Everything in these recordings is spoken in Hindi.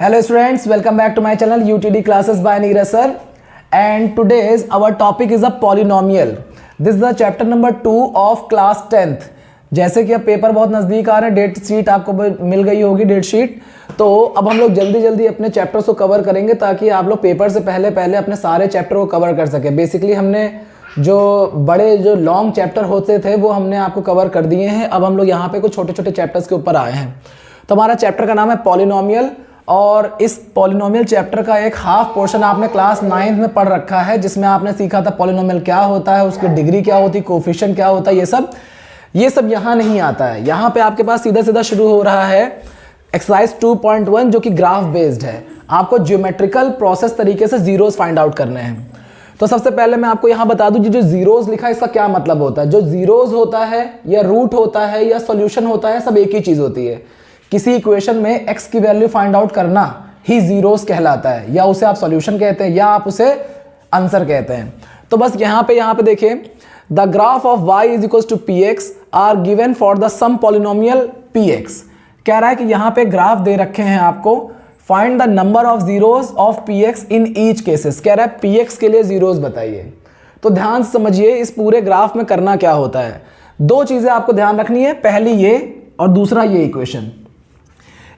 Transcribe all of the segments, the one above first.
Hello students, welcome back to my channel UTD classes by Neeraj sir. And today's our topic is a polynomial. This is the chapter number 2 of class 10th. जैसे कि अब पेपर बहुत नज़दीक आ रहे हैं, डेट शीट आपको मिल गई होगी, डेट शीट। तो अब हम लोग जल्दी जल्दी अपने चैप्टर्स को कवर करेंगे ताकि आप लोग पेपर से पहले अपने सारे चैप्टर को कवर कर सके। बेसिकली हमने जो लॉन्ग चैप्टर होते थे वो हमने आपको कवर कर दिए हैं। अब हम लोग यहाँ पे कुछ छोटे छोटे चैप्टर्स के ऊपर आए हैं। तो हमारा चैप्टर का नाम है पॉलिनोमियल, और इस पॉलिनोमियल चैप्टर का एक हाफ पोर्शन आपने क्लास 9th में पढ़ रखा है, जिसमें आपने सीखा था पॉलिनोमियल क्या होता है, उसकी डिग्री क्या होती है, कोफिशिएंट क्या होता है। ये सब यहाँ नहीं आता है। यहाँ पे आपके पास सीधा सीधा शुरू हो रहा है एक्सरसाइज 2.1 जो कि ग्राफ बेस्ड है। आपको ज्योमेट्रिकल प्रोसेस तरीके से जीरोस फाइंड आउट करने हैं। तो सबसे पहले मैं आपको यहाँ बता दूं, जो जीरोस लिखा है इसका क्या मतलब होता है। जो जीरोस होता है या रूट होता है या सॉल्यूशन होता है, सब एक ही चीज होती है। किसी इक्वेशन में x की वैल्यू फाइंड आउट करना ही जीरोस कहलाता है, या उसे आप सॉल्यूशन कहते हैं या आप उसे आंसर कहते हैं। तो बस यहाँ पे देखिए, the graph of y is equal to px are given for the sum polynomial px। कह रहा है कि यहाँ पे ग्राफ दे रखे हैं आपको, find the number of zeros of px in each cases. कह रहा है px के लिए जीरोस बताइए। तो ध्यान से समझिए इस पूरे ग्राफ में करना क्या होता है। दो चीजें आपको ध्यान रखनी है, पहली ये और दूसरा ये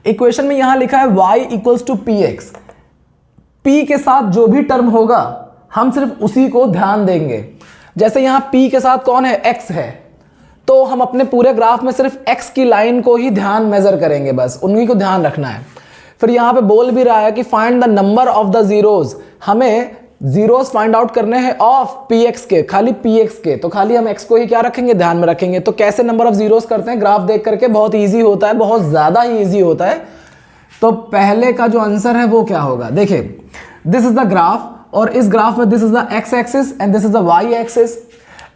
इक्वेशन में यहां लिखा है y equals to px। p के साथ जो भी टर्म होगा हम सिर्फ उसी को ध्यान देंगे। जैसे यहां p के साथ कौन है, x है, तो हम अपने पूरे ग्राफ में सिर्फ x की लाइन को ही ध्यान मेजर करेंगे, बस उन्हीं को ध्यान रखना है। फिर यहां पे बोल भी रहा है कि find the number of the zeros. हमें जीरोस फाइंड आउट करने हैं ऑफ px के, खाली px के। तो खाली हम x को ही क्या रखेंगे, ध्यान में रखेंगे। तो कैसे नंबर ऑफ जीरोस करते हैं ग्राफ देख करके, बहुत इजी होता है, बहुत ज्यादा ही इजी होता है। तो पहले का जो आंसर है वो क्या होगा, देखिए दिस इज द ग्राफ, और इस ग्राफ में this is the x axis and this is the y axis,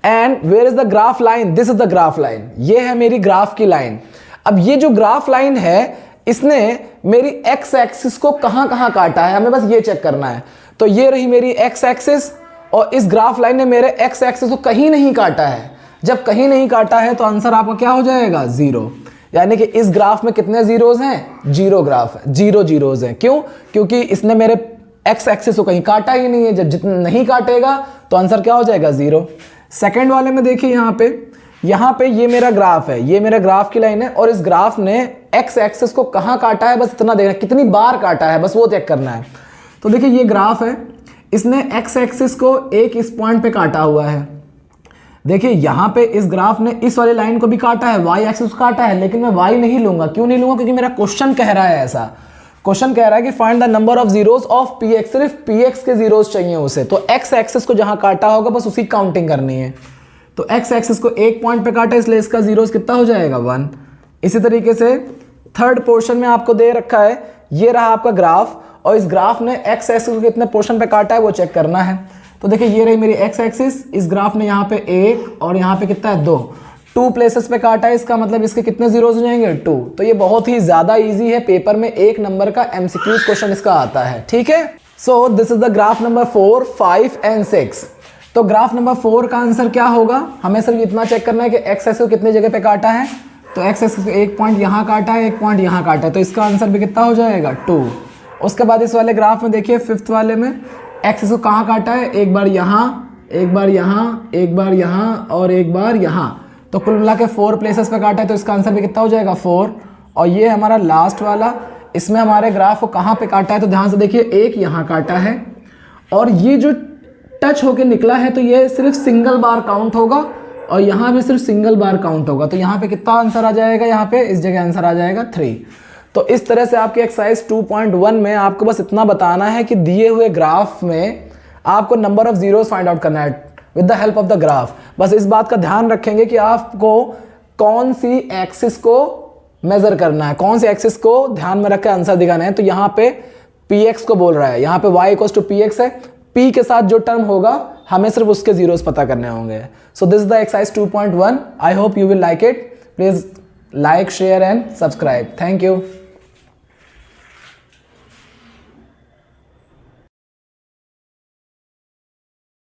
and where is the graph line, this is the graph line. ये है मेरी ग्राफ की लाइन। अब ये जो ग्राफ लाइन है इसने मेरी x एक्सिस को कहां कहां काटा है, हमें बस ये चेक करना है। तो ये रही मेरी x एक्सिस, और इस ग्राफ लाइन ने मेरे x एक्सिस को कहीं नहीं काटा है। जब कहीं नहीं काटा है तो आंसर आपका क्या हो जाएगा, जीरो। यानी कि इस ग्राफ में कितने जीरोज हैं, जीरो ग्राफ है, जीरो जीरोज हैं। क्यों? क्योंकि इसने मेरे x एक्सिस को कहीं काटा ही नहीं है। जब जितना नहीं काटेगा तो आंसर क्या हो जाएगा, जीरो। सेकेंड वाले में देखिए यहाँ पे ये मेरा ग्राफ है, ये मेरा ग्राफ की लाइन है, और इस ग्राफ ने x एक्सिस को कहाँ काटा है, बस इतना देखना, कितनी बार काटा है, बस वो चेक करना है। तो देखिए ये ग्राफ है, इसने x एक्सिस को एक इस पॉइंट पे काटा हुआ है। देखिए यहाँ पे इस ग्राफ ने इस वाली लाइन को भी काटा है, y एक्सिस को काटा है, लेकिन मैं y नहीं लूंगा। क्यों नहीं लूंगा? क्योंकि मेरा क्वेश्चन कह रहा है ऐसा। क्वेश्चन कह रहा है कि find the number of zeros of px, सिर्फ px के जीरोस चाहिए उसे। तो x एक्सिस को जहां काटा होगा बस उसी काउंटिंग करनी है। तो x एक्सिस को एक पॉइंट पे काटा, इसलिए इसका जीरोस कितना हो जाएगा, 1। इसी तरीके से थर्ड पोर्शन में आपको दे रखा है, ये रहा आपका ग्राफ, और इस ग्राफ ने x एक्सिस को कितने पोर्शन पे काटा है वो चेक करना है। तो देखिए ये रही मेरी x एक्सिस, इस ग्राफ ने यहाँ पे 1 और यहाँ पे कितना है, 2 प्लेसेस पे काटा है। इसका मतलब इसके कितने जीरोस हो जाएंगे, 2। तो ये बहुत ही ज्यादा इजी है, पेपर में 1 नंबर का MCQ क्वेश्चन इसका आता है, ठीक है। So this is the graph number 4, 5 and 6। तो ग्राफ नंबर 4 का आंसर क्या होगा, हमें सिर्फ इतना चेक करना है कि x एक्सिस को कितने जगह पे काटा है। तो x एक्सिस को एक पॉइंट यहाँ काटा है, एक पॉइंट यहाँ काटा है, तो इसका आंसर भी कितना हो जाएगा, 2। उसके बाद इस वाले ग्राफ में देखिए 5th वाले में एक्सिस को कहाँ काटा है, एक बार यहाँ, एक बार यहाँ, एक बार यहाँ और एक बार यहाँ। तो कुल मिला के 4 प्लेसेस पे काटा है, तो इसका आंसर भी कितना हो जाएगा, 4। और ये हमारा लास्ट वाला, इसमें हमारे ग्राफ को कहाँ पे काटा है, तो ध्यान से देखिए, एक यहाँ काटा है, और ये जो टच होके निकला है तो ये सिर्फ सिंगल बार काउंट होगा, और यहाँ भी सिर्फ सिंगल बार काउंट होगा। तो यहाँ पे कितना आंसर आ जाएगा, यहाँ पे इस जगह आंसर आ जाएगा 3। तो इस तरह से आपके एक्सरसाइज 2.1 में आपको बस इतना बताना है कि दिए हुए ग्राफ में आपको number of zeros find out करना है with the help of the graph. बस इस बात का ध्यान रखेंगे कि आपको कौन सी एक्सिस को मेजर करना है, कौन सी एक्सिस को ध्यान में रखकर आंसर दिखाना है। तो यहाँ पे px को बोल रहा है, यहाँ पे y इक्वल्स टू px है, p के साथ जो टर्म होगा हमें सिर्फ उसके जीरोस पता करने होंगे। So this is the exercise 2.1। I hope you will like it. Please like, share and subscribe. Thank you.